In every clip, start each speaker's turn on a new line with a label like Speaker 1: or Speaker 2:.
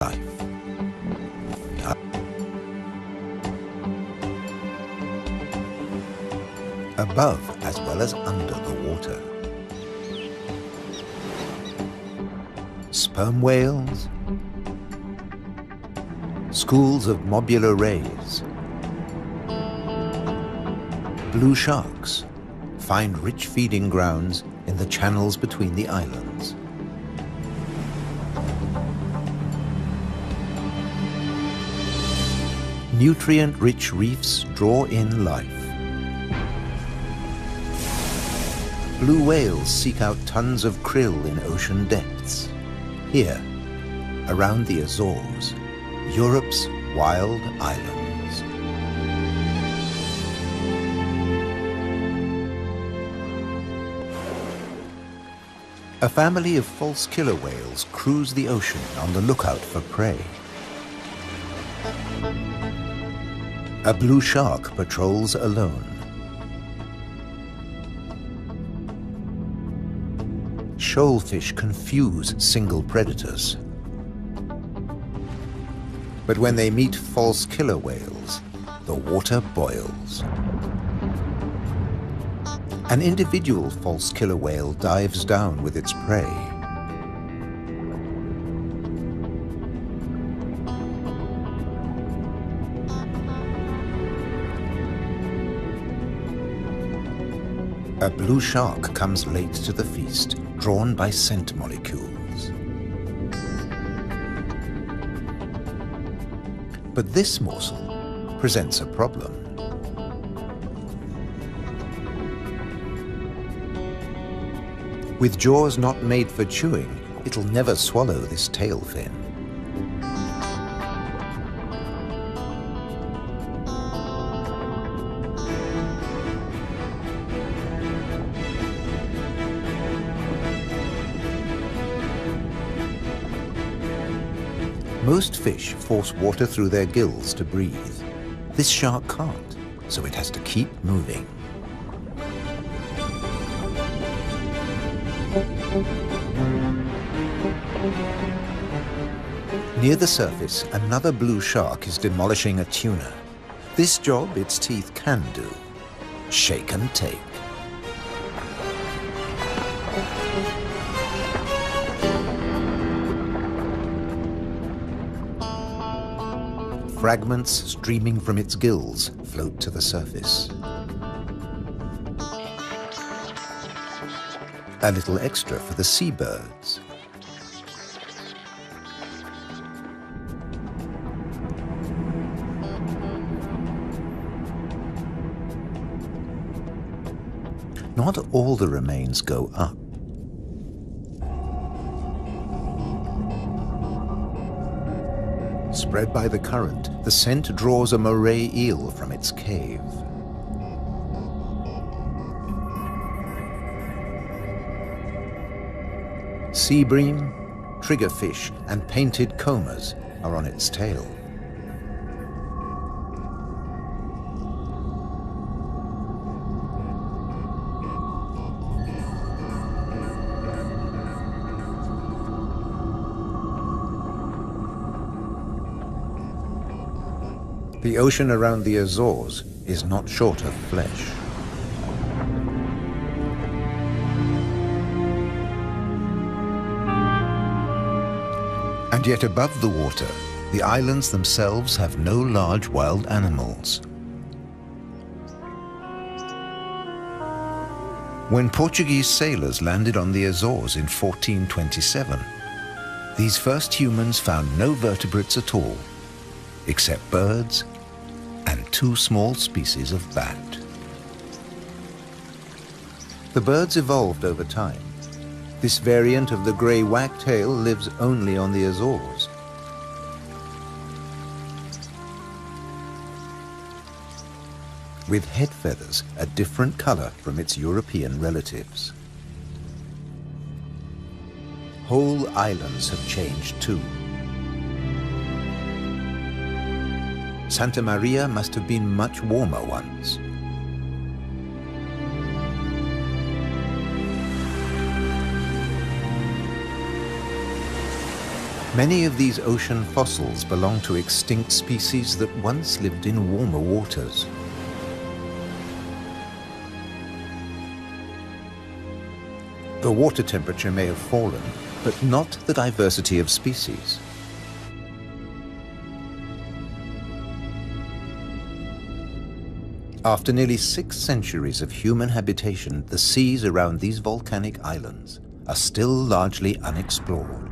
Speaker 1: life. Above as well as under the water. Sperm whales, schools of mobula rays, blue sharks find rich feeding grounds in the channels between the islands. Nutrient-rich reefs draw in life. Blue whales seek out tons of krill in ocean depths. Here, around the Azores, Europe's wild islands. A family of false killer whales cruise the ocean on the lookout for prey. A blue shark patrols alone. Shoalfish confuse single predators. But when they meet false killer whales, the water boils. An individual false killer whale dives down with its prey. A blue shark comes late to the feast, drawn by scent molecules. But this morsel presents a problem. With jaws not made for chewing, it'll never swallow this tail fin. Most fish force water through their gills to breathe. This shark can't, so it has to keep moving. Near the surface, another blue shark is demolishing a tuna. This job its teeth can do. Shake and take. Fragments streaming from its gills float to the surface. A little extra for the seabirds. Not all the remains go up. Spread by the current, the scent draws a moray eel from its cave. Sea bream, triggerfish, and painted combers are on its tail. The ocean around the Azores is not short of flesh. And yet above the water, the islands themselves have no large wild animals. When Portuguese sailors landed on the Azores in 1427, these first humans found no vertebrates at all, except birds and two small species of bat. The birds evolved over time. This variant of the grey wagtail lives only on the Azores. With head feathers a different color from its European relatives. Whole islands have changed too. Santa Maria must have been much warmer once. Many of these ocean fossils belong to extinct species that once lived in warmer waters. The water temperature may have fallen, but not the diversity of species. After nearly 6 centuries of human habitation, the seas around these volcanic islands are still largely unexplored.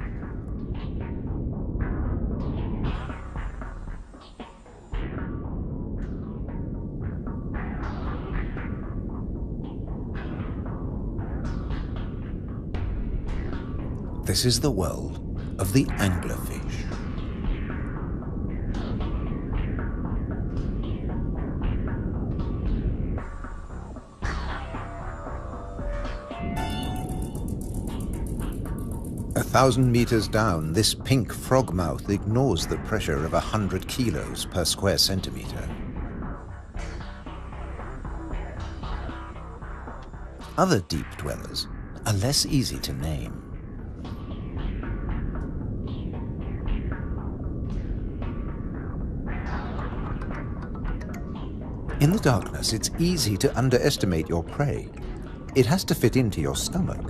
Speaker 1: This is the world of the anglerfish. A 1,000 meters down, this pink frogmouth ignores the pressure of 100 kilos per square centimeter. Other deep dwellers are less easy to name. In the darkness, it's easy to underestimate your prey. It has to fit into your stomach.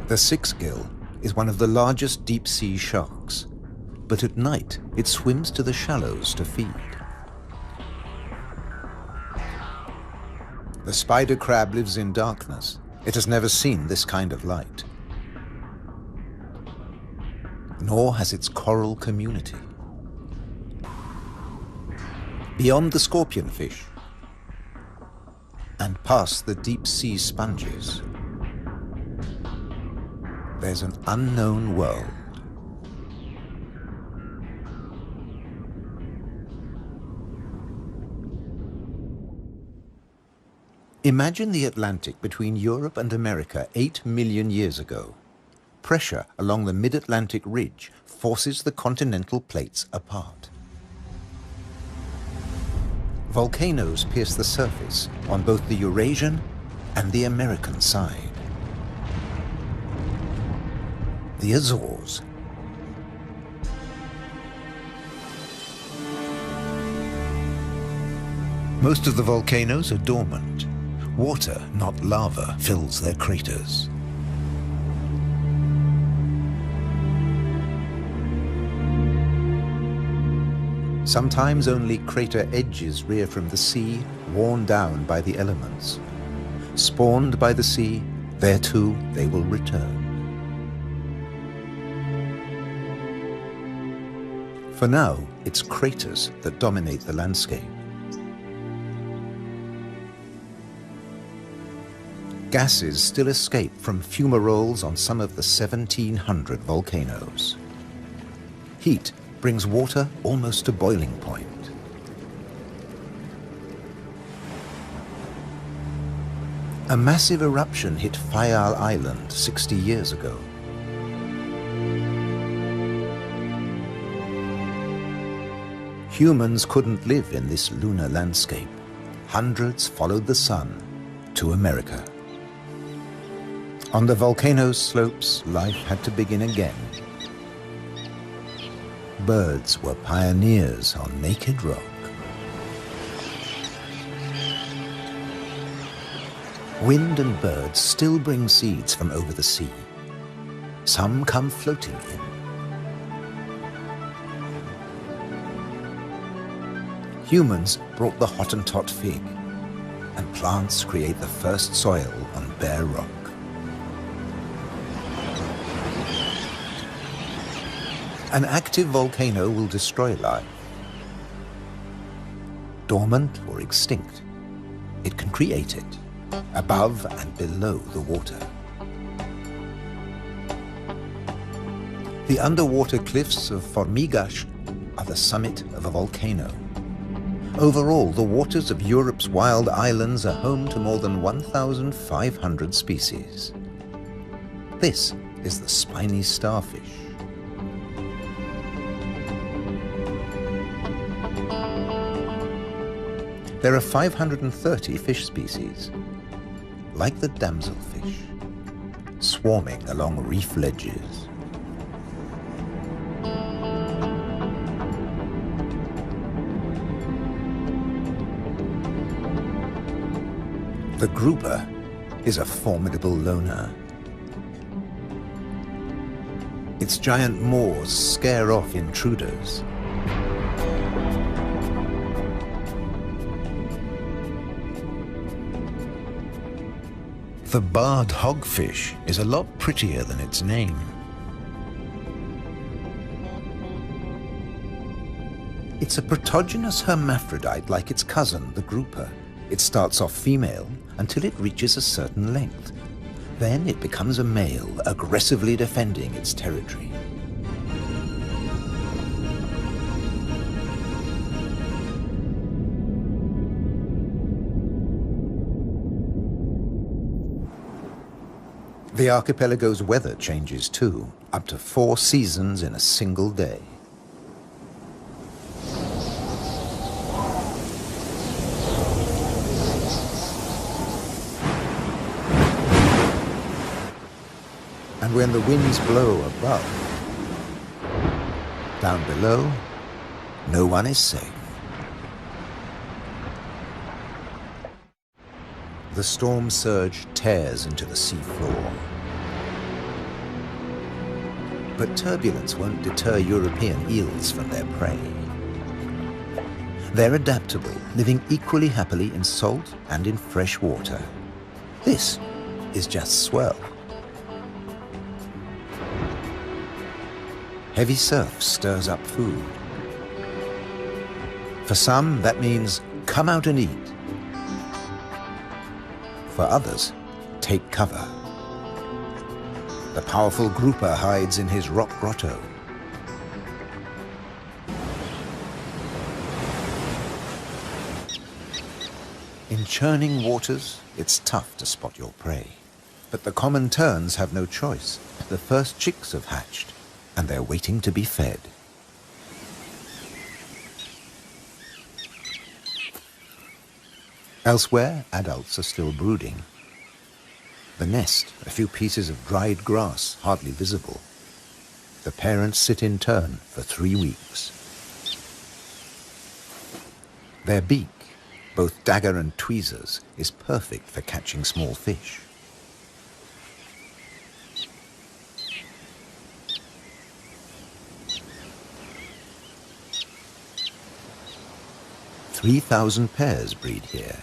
Speaker 1: The six-gill is one of the largest deep-sea sharks, but at night it swims to the shallows to feed. The spider crab lives in darkness. It has never seen this kind of light. Nor has its coral community. Beyond the scorpionfish and past the deep-sea sponges, there's an unknown world. Imagine the Atlantic between Europe and America 8 million years ago. Pressure along the mid-Atlantic ridge forces the continental plates apart. Volcanoes pierce the surface on both the Eurasian and the American side. The Azores. Most of the volcanoes are dormant. Water, not lava, fills their craters. Sometimes only crater edges rear from the sea, worn down by the elements. Spawned by the sea, there too they will return. For now, it's craters that dominate the landscape. Gases still escape from fumaroles on some of the 1,700 volcanoes. Heat brings water almost to boiling point. A massive eruption hit Fayal Island 60 years ago. Humans couldn't live in this lunar landscape. Hundreds followed the sun to America. On the volcano's slopes, life had to begin again. Birds were pioneers on naked rock. Wind and birds still bring seeds from over the sea. Some come floating in. Humans brought the Hottentot fig, and plants create the first soil on bare rock. An active volcano will destroy life. Dormant or extinct, it can create it, above and below the water. The underwater cliffs of Formigas are the summit of a volcano. Overall, the waters of Europe's wild islands are home to more than 1,500 species. This is the spiny starfish. There are 530 fish species, like the damselfish, swarming along reef ledges. The grouper is a formidable loner. Its giant maws scare off intruders. The barred hogfish is a lot prettier than its name. It's a protogynous hermaphrodite like its cousin, the grouper. It starts off female until it reaches a certain length. Then it becomes a male, aggressively defending its territory. The archipelago's weather changes too, up to 4 seasons in a single day. And when the winds blow above, down below, no one is safe. The storm surge tears into the seafloor. But turbulence won't deter European eels from their prey. They're adaptable, living equally happily in salt and in fresh water. This is just swell. Heavy surf stirs up food. For some, that means come out and eat. For others, take cover. The powerful grouper hides in his rock grotto. In churning waters, it's tough to spot your prey. But the common terns have no choice. The first chicks have hatched, and they're waiting to be fed. Elsewhere, adults are still brooding. The nest, a few pieces of dried grass, hardly visible. The parents sit in turn for 3 weeks. Their beak, both dagger and tweezers, is perfect for catching small fish. "3,000 pairs breed here.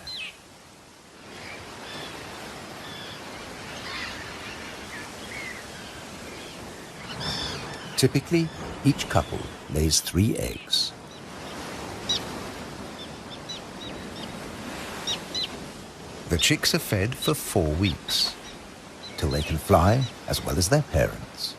Speaker 1: Typically, each couple lays 3 eggs. The chicks are fed for 4 weeks, till they can fly as well as their parents.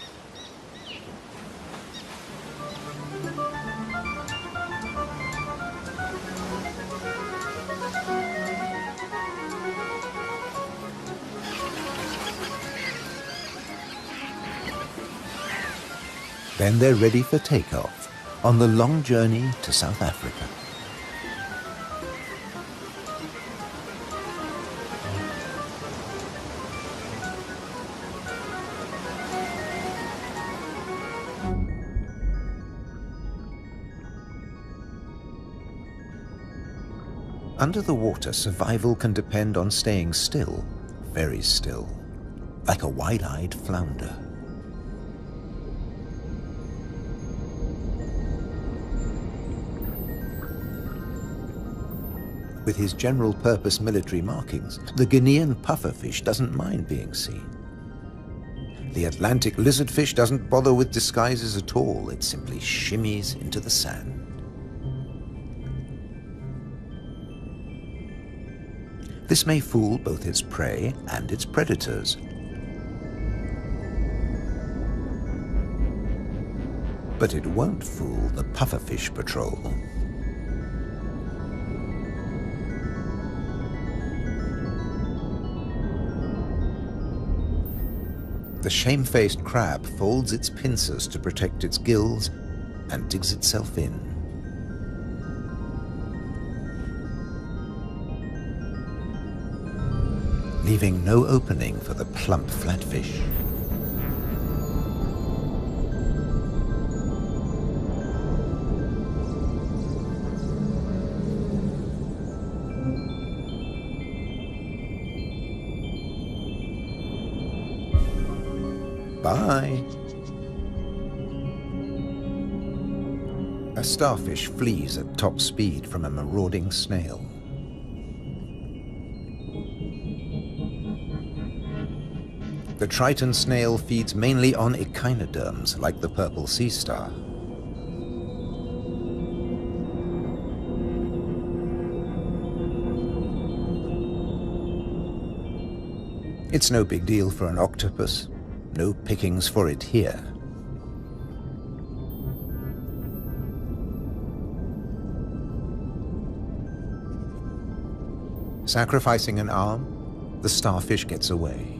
Speaker 1: Then they're ready for takeoff on the long journey to South Africa. Under the water, survival can depend on staying still, very still, like a wide-eyed flounder. With his general-purpose military markings, the Guinean pufferfish doesn't mind being seen. The Atlantic lizardfish doesn't bother with disguises at all. It simply shimmies into the sand. This may fool both its prey and its predators. But it won't fool the pufferfish patrol. The shamefaced crab folds its pincers to protect its gills and digs itself in. leaving no opening for the plump flatfish. Bye. A starfish flees at top speed from a marauding snail. The Triton snail feeds mainly on echinoderms like the purple sea star. It's no big deal for an octopus. No pickings for it here. Sacrificing an arm, the starfish gets away.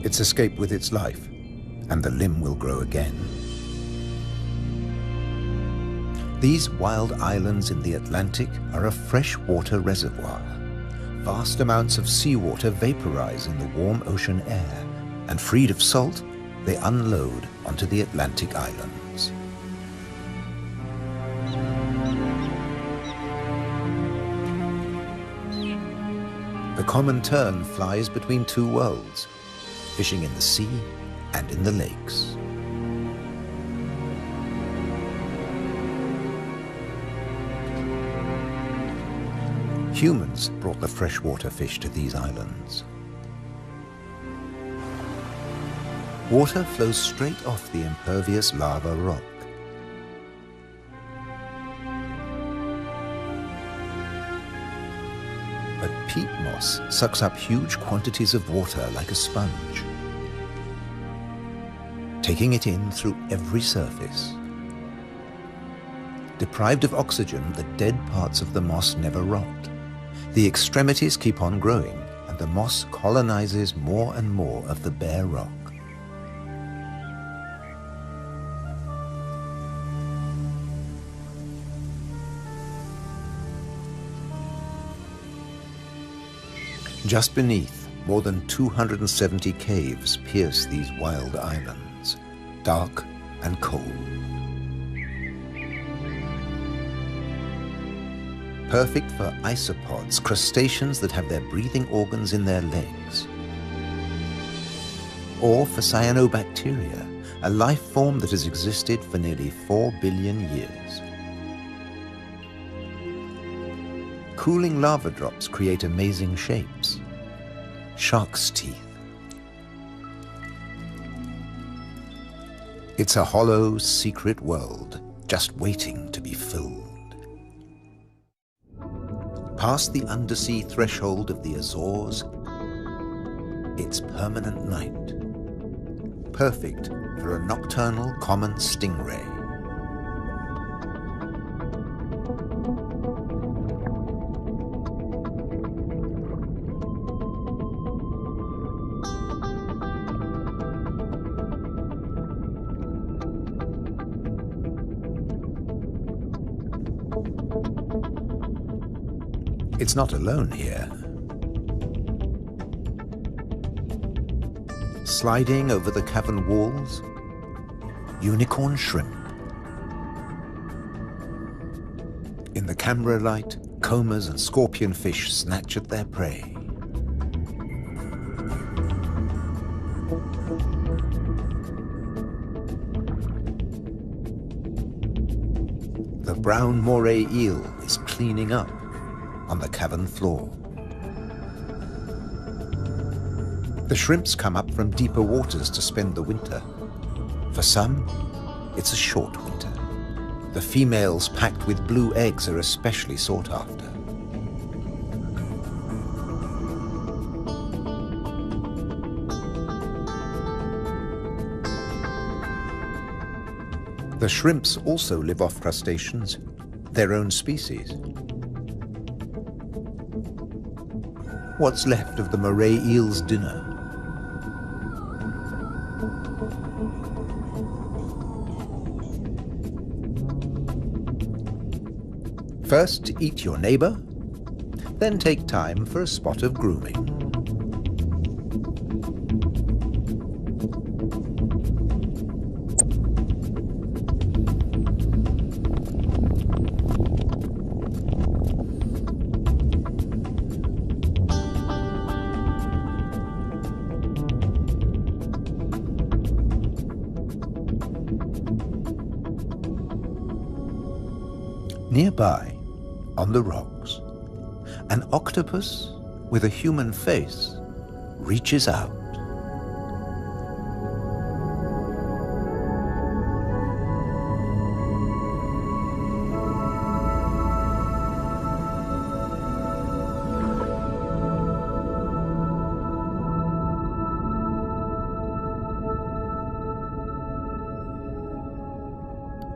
Speaker 1: It's escaped with its life, and the limb will grow again. These wild islands in the Atlantic are a freshwater reservoir. Vast amounts of seawater vaporize in the warm ocean air, and freed of salt, they unload onto the Atlantic islands. The common tern flies between two worlds, fishing in the sea and in the lakes. Humans brought the freshwater fish to these islands. Water flows straight off the impervious lava rock. But peat moss sucks up huge quantities of water like a sponge, taking it in through every surface. Deprived of oxygen, the dead parts of the moss never rot. The extremities keep on growing, and the moss colonizes more and more of the bare rock. Just beneath, more than 270 caves pierce these wild islands, dark and cold. Perfect for isopods, crustaceans that have their breathing organs in their legs. Or for cyanobacteria, a life form that has existed for nearly 4 billion years. Cooling lava drops create amazing shapes. Shark's teeth. It's a hollow, secret world, just waiting to be filled. Past the undersea threshold of the Azores, it's permanent night. Perfect for a nocturnal common stingray. It's not alone here. Sliding over the cavern walls, unicorn shrimp. In the camera light, combers and scorpionfish snatch at their prey. The brown moray eel is cleaning up on the cavern floor. The shrimps come up from deeper waters to spend the winter. For some, it's a short winter. The females packed with blue eggs are especially sought after. The shrimps also live off crustaceans, their own species. What's left of the moray eel's dinner? First, eat your neighbor, then take time for a spot of grooming. Nearby, on the rocks, an octopus with a human face reaches out.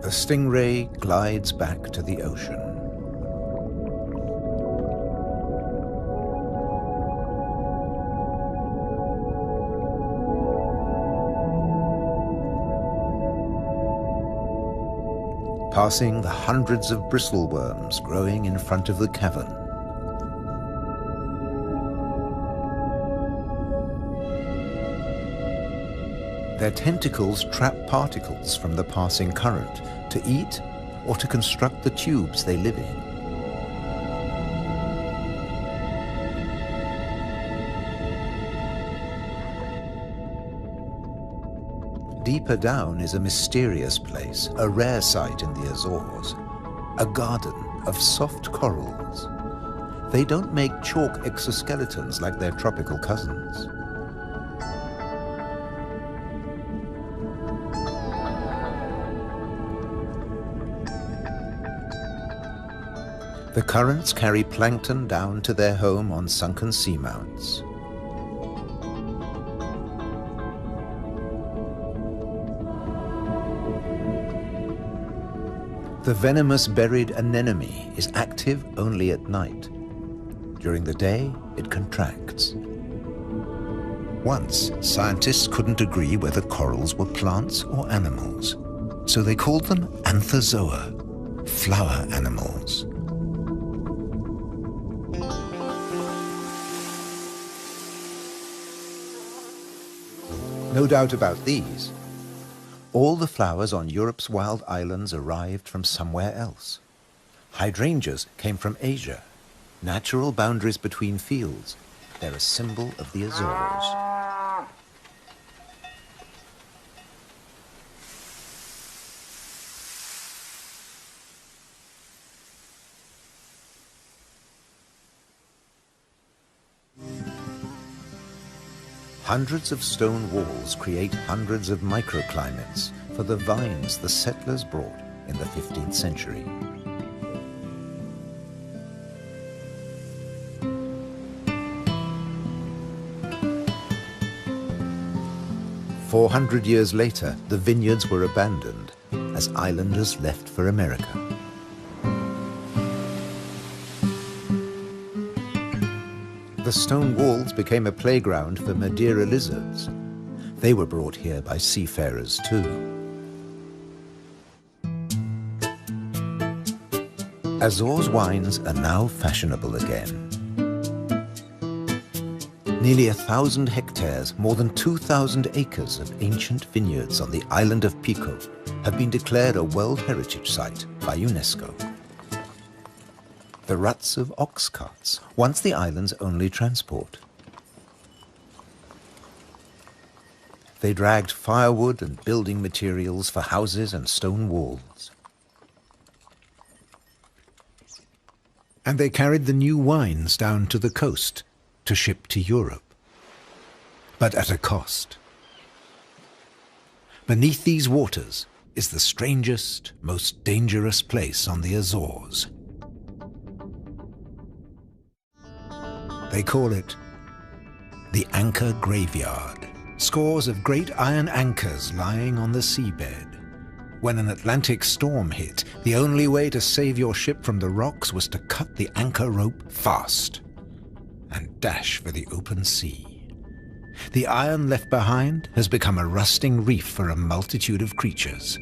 Speaker 1: The stingray glides back to the ocean. Passing the hundreds of bristleworms growing in front of the cavern. Their tentacles trap particles from the passing current to eat or to construct the tubes they live in. Deeper down is a mysterious place, a rare sight in the Azores, a garden of soft corals. They don't make chalk exoskeletons like their tropical cousins. The currents carry plankton down to their home on sunken seamounts. The venomous buried anemone is active only at night. During the day, it contracts. Once, scientists couldn't agree whether corals were plants or animals, so they called them anthozoa, flower animals. No doubt about these. All the flowers on Europe's wild islands arrived from somewhere else. Hydrangeas came from Asia. Natural boundaries between fields. They're a symbol of the Azores. Hundreds of stone walls create hundreds of microclimates for the vines the settlers brought in the 15th century. "400 years later, the vineyards were abandoned as islanders left for America. The stone walls became a playground for Madeira lizards. They were brought here by seafarers too. Azores wines are now fashionable again. Nearly 1,000 hectares, more than 2,000 acres of ancient vineyards on the island of Pico have been declared a World Heritage Site by UNESCO. The ruts of ox carts, once the island's only transport. They dragged firewood and building materials for houses and stone walls. And they carried the new wines down to the coast to ship to Europe. But at a cost. Beneath these waters is the strangest, most dangerous place on the Azores. They call it the Anchor Graveyard. Scores of great iron anchors lying on the seabed. When an Atlantic storm hit, the only way to save your ship from the rocks was to cut the anchor rope fast and dash for the open sea. The iron left behind has become a rusting reef for a multitude of creatures.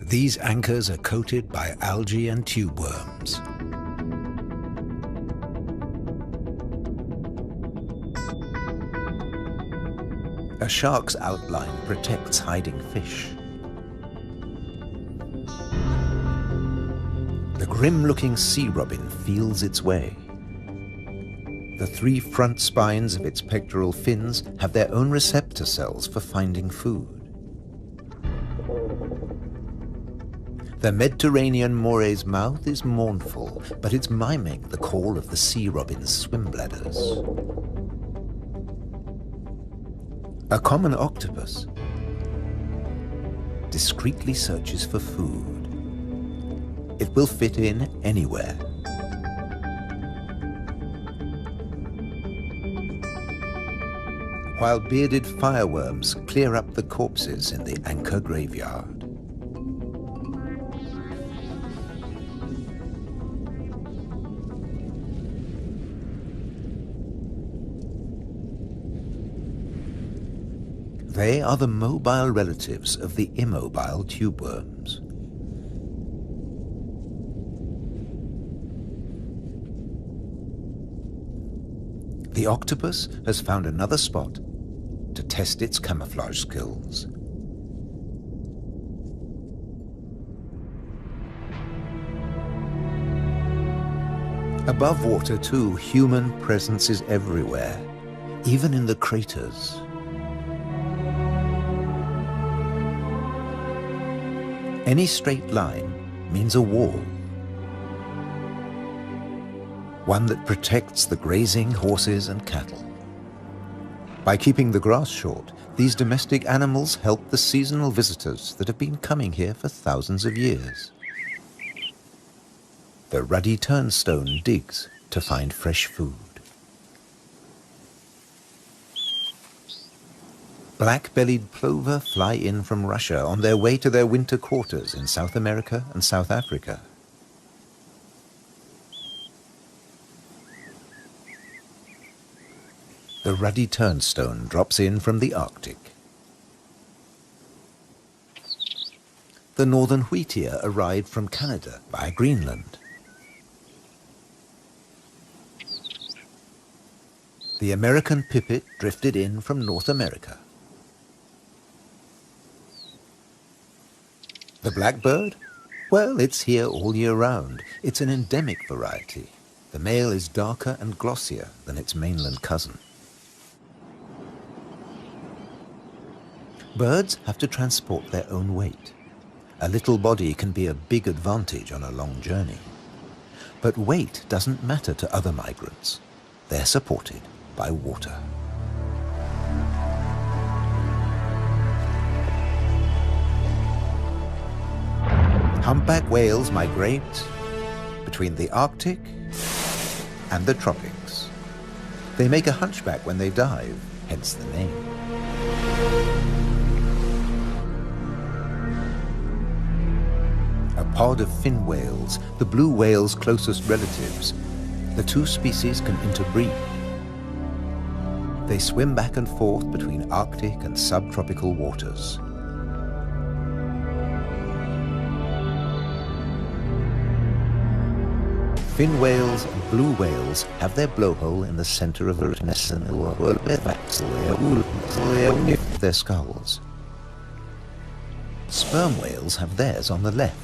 Speaker 1: These anchors are coated by algae and tube worms. A shark's outline protects hiding fish. The grim-looking sea robin feels its way. The 3 front spines of its pectoral fins have their own receptor cells for finding food. The Mediterranean moray's mouth is mournful, but it's miming the call of the sea robin's swim bladders. A common octopus discreetly searches for food. It will fit in anywhere. While bearded fireworms clear up the corpses in the anchor graveyard. They are the mobile relatives of the immobile tube worms. The octopus has found another spot to test its camouflage skills. Above water too, human presence is everywhere, even in the craters. Any straight line means a wall. One that protects the grazing horses and cattle. By keeping the grass short, these domestic animals help the seasonal visitors that have been coming here for thousands of years. The ruddy turnstone digs to find fresh food. Black-bellied plover fly in from Russia on their way to their winter quarters in South America and South Africa. The ruddy turnstone drops in from the Arctic. The northern wheatear arrived from Canada via Greenland. The American pipit drifted in from North America. The blackbird? Well, it's here all year round. It's an endemic variety. The male is darker and glossier than its mainland cousin. Birds have to transport their own weight. A little body can be a big advantage on a long journey. But weight doesn't matter to other migrants. They're supported by water. Humpback whales migrate between the Arctic and the tropics. They make a hunchback when they dive, hence the name. A pod of fin whales, the blue whale's closest relatives, the 2 species can interbreed. They swim back and forth between Arctic and subtropical waters. Fin whales and blue whales have their blowhole in the center of their skulls. Sperm whales have theirs on the left.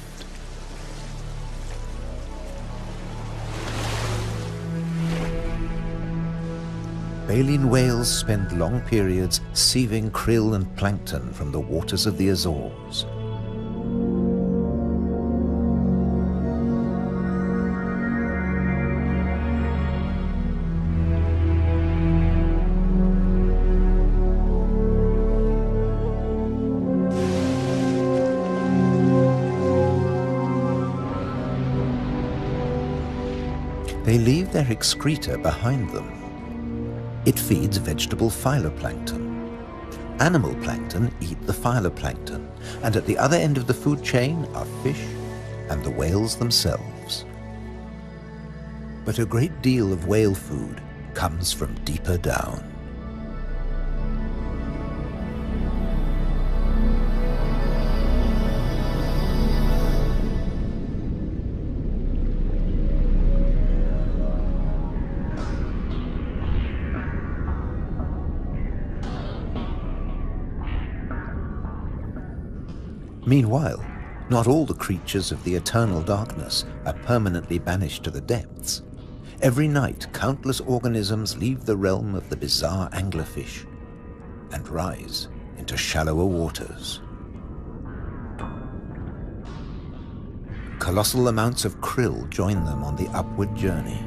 Speaker 1: Baleen whales spend long periods sieving krill and plankton from the waters of the Azores. They leave their excreta behind them. It feeds vegetable phytoplankton. Animal plankton eat the phytoplankton, and at the other end of the food chain are fish and the whales themselves. But a great deal of whale food comes from deeper down. Meanwhile, not all the creatures of the eternal darkness are permanently banished to the depths. Every night, countless organisms leave the realm of the bizarre anglerfish and rise into shallower waters. Colossal amounts of krill join them on the upward journey.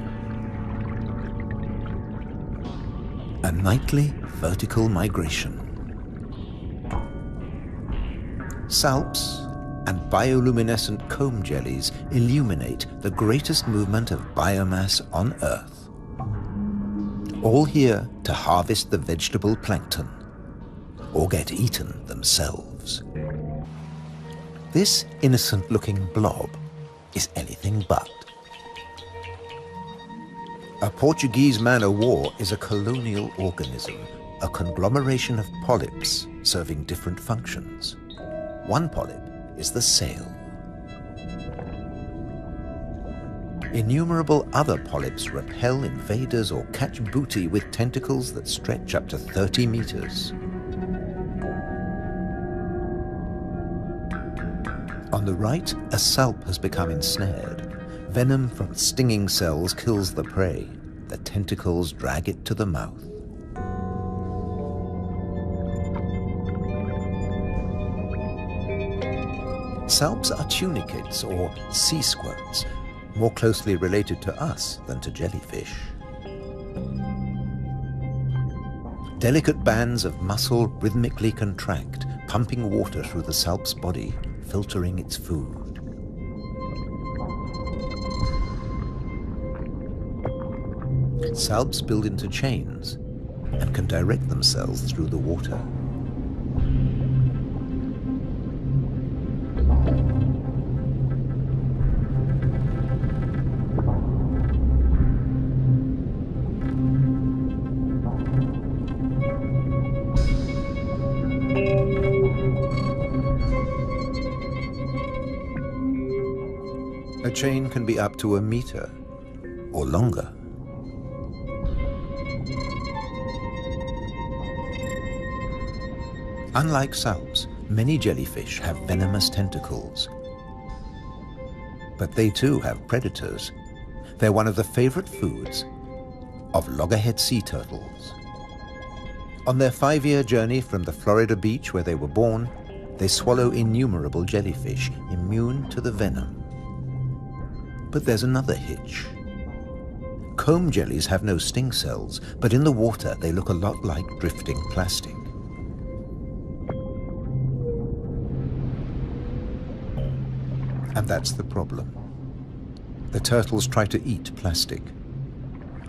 Speaker 1: A nightly vertical migration. Salps and bioluminescent comb jellies illuminate the greatest movement of biomass on Earth. All here to harvest the vegetable plankton or get eaten themselves. This innocent-looking blob is anything but. A Portuguese man-o'-war is a colonial organism, a conglomeration of polyps serving different functions. One polyp is the sail. Innumerable other polyps repel invaders or catch booty with tentacles that stretch up to 30 meters. On the right, a salp has become ensnared. Venom from stinging cells kills the prey. The tentacles drag it to the mouth. Salps are tunicates or sea squirts, more closely related to us than to jellyfish. Delicate bands of muscle rhythmically contract, pumping water through the salp's body, filtering its food. Salps build into chains and can direct themselves through the water. A chain can be up to a meter or longer. Unlike salps, many jellyfish have venomous tentacles. But they too have predators. They're one of the favorite foods of loggerhead sea turtles. On their 5-year journey from the Florida beach where they were born, they swallow innumerable jellyfish immune to the venom. But there's another hitch. Comb jellies have no sting cells, but in the water they look a lot like drifting plastic. And that's the problem. The turtles try to eat plastic,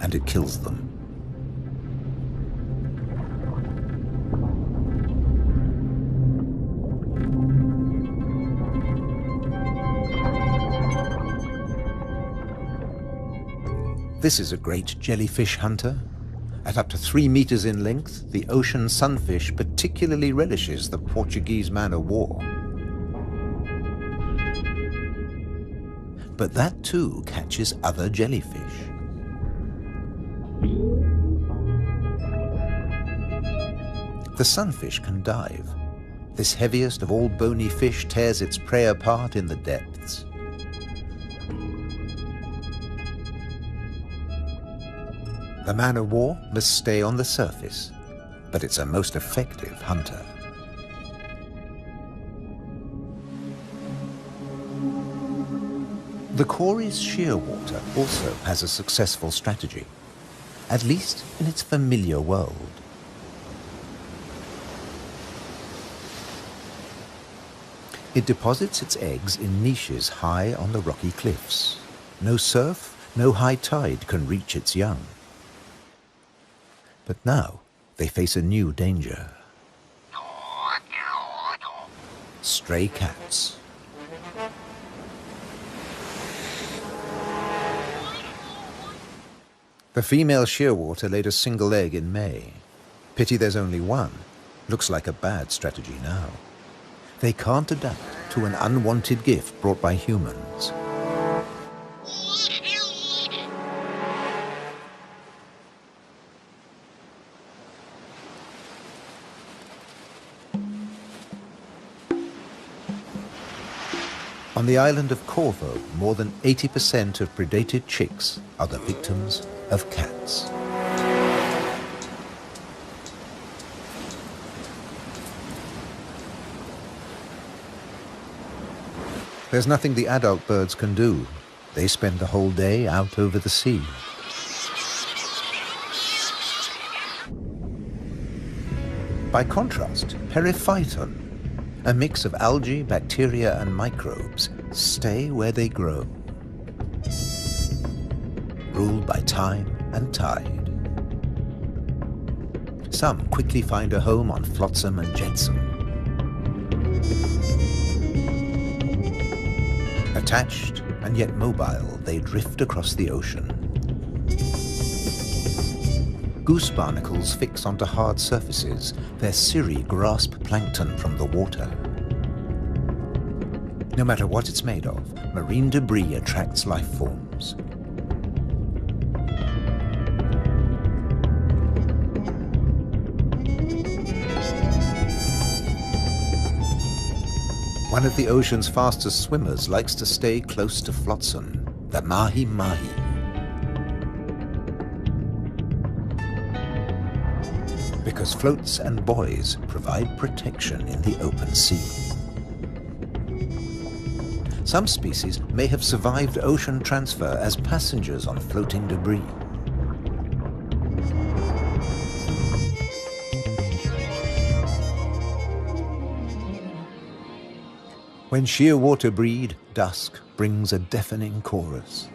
Speaker 1: and it kills them. This is a great jellyfish hunter. At up to 3 meters in length, the ocean sunfish particularly relishes the Portuguese man-o'-war. But that too catches other jellyfish. The sunfish can dive. This heaviest of all bony fish tears its prey apart in the depths. The man-o'-war must stay on the surface, but it's a most effective hunter. The Cory's shearwater also has a successful strategy, at least in its familiar world. It deposits its eggs in niches high on the rocky cliffs. No surf, no high tide can reach its young. But now they face a new danger. Stray cats. The female shearwater laid a single egg in May. Pity there's only one. Looks like a bad strategy now. They can't adapt to an unwanted gift brought by humans. On the island of Corvo, more than 80% of predated chicks are the victims of cats. There's nothing the adult birds can do. They spend the whole day out over the sea. By contrast, Periphyton, a mix of algae, bacteria, and microbes, stay where they grow, ruled by time and tide. Some quickly find a home on flotsam and jetsam. Attached and yet mobile, they drift across the ocean. Goose barnacles fix onto hard surfaces. Their cirri grasp plankton from the water. No matter what it's made of, marine debris attracts life forms. One of the ocean's fastest swimmers likes to stay close to flotsam, the mahi-mahi. Because floats and buoys provide protection in the open sea. Some species may have survived ocean transfer as passengers on floating debris. When shearwater breed, dusk brings a deafening chorus.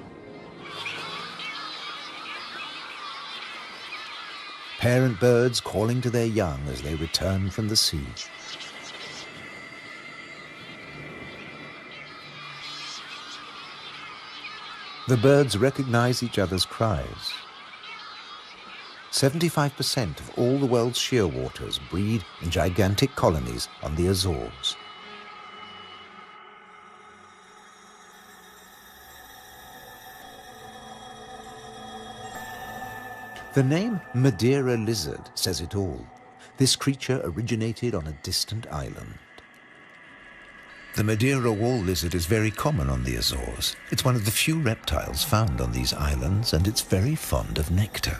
Speaker 1: Parent birds calling to their young as they return from the sea. The birds recognize each other's cries. 75% of all the world's shearwaters breed in gigantic colonies on the Azores. The name Madeira lizard says it all. This creature originated on a distant island. The Madeira wall lizard is very common on the Azores. It's one of the few reptiles found on these islands, and it's very fond of nectar.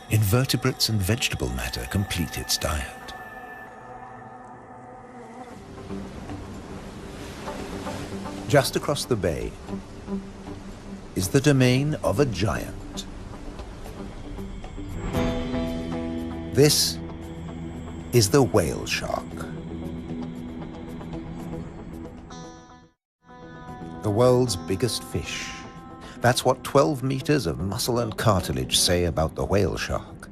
Speaker 1: Invertebrates and vegetable matter complete its diet. Just across the bay is the domain of a giant. This is the whale shark. The world's biggest fish. That's what 12 meters of muscle and cartilage say about the whale shark.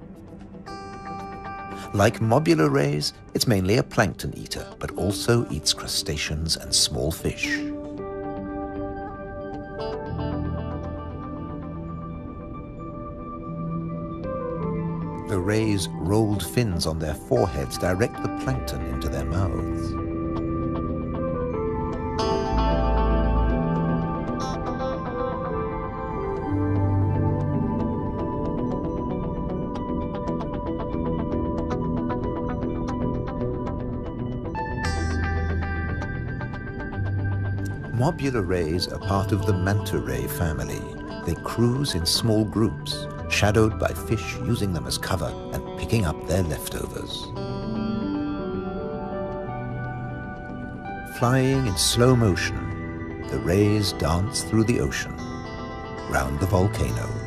Speaker 1: Like mobula rays, it's mainly a plankton eater, but also eats crustaceans and small fish. The rays' rolled fins on their foreheads direct the plankton into their mouths. Mobula rays are part of the manta ray family. They cruise in small groups, shadowed by fish using them as cover and picking up their leftovers. Flying in slow motion, the rays dance through the ocean, round the volcanoes.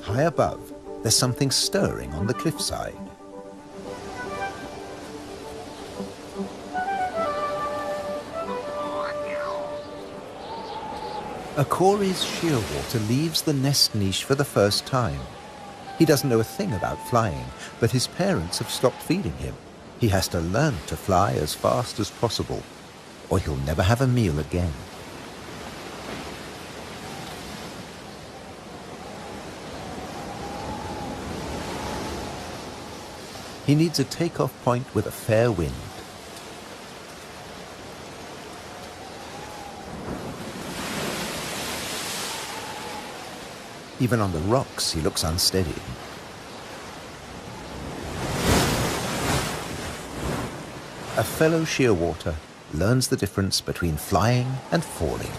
Speaker 1: High above, there's something stirring on the cliffside. A Cory's shearwater leaves the nest niche for the first time. He doesn't know a thing about flying, but his parents have stopped feeding him. He has to learn to fly as fast as possible, or he'll never have a meal again. He needs a takeoff point with a fair wind. Even on the rocks, he looks unsteady. A fellow shearwater learns the difference between flying and falling.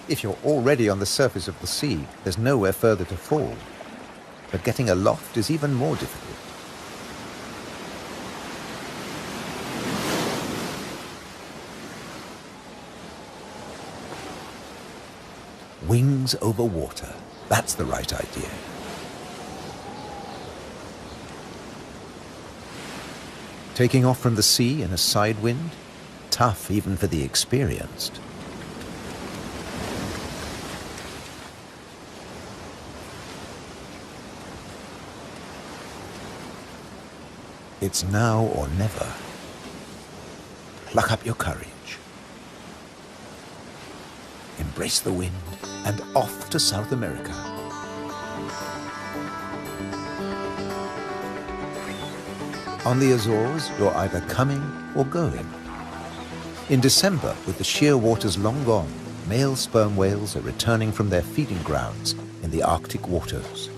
Speaker 1: If you're already on the surface of the sea, there's nowhere further to fall. But getting aloft is even more difficult. Wings over water. That's the right idea. Taking off from the sea in a side wind? Tough even for the experienced. It's now or never. Pluck up your courage. Embrace the wind and off to South America. On the Azores, you're either coming or going. In December, with the sheer waters long gone, male sperm whales are returning from their feeding grounds in the Arctic waters.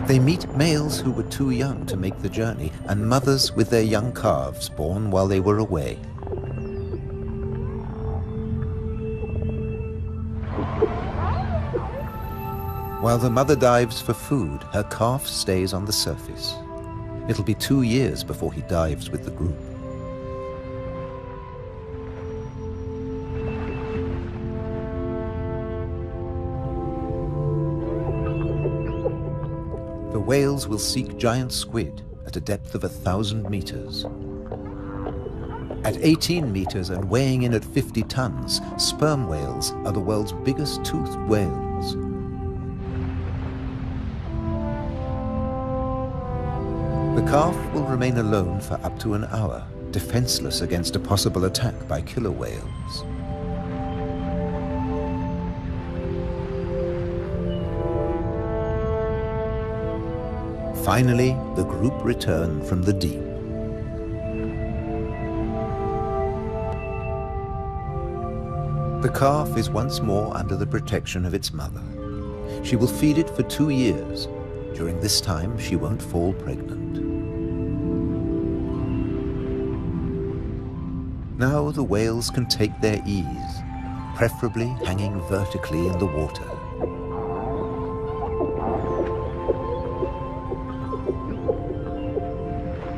Speaker 1: They meet males who were too young to make the journey and mothers with their young calves born while they were away. While the mother dives for food, her calf stays on the surface. It'll be 2 years before he dives with the group. The whales will seek giant squid at a depth of 1,000 meters. At 18 meters and weighing in at 50 tons, sperm whales are the world's biggest toothed whales. The calf will remain alone for up to an hour, defenseless against a possible attack by killer whales. Finally, the group return from the deep. The calf is once more under the protection of its mother. She will feed it for 2 years. During this time, she won't fall pregnant. Now the whales can take their ease, preferably hanging vertically in the water.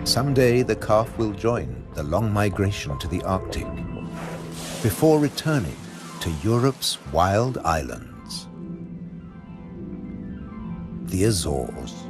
Speaker 1: Someday the calf will join the long migration to the Arctic, before returning to Europe's wild islands, the Azores.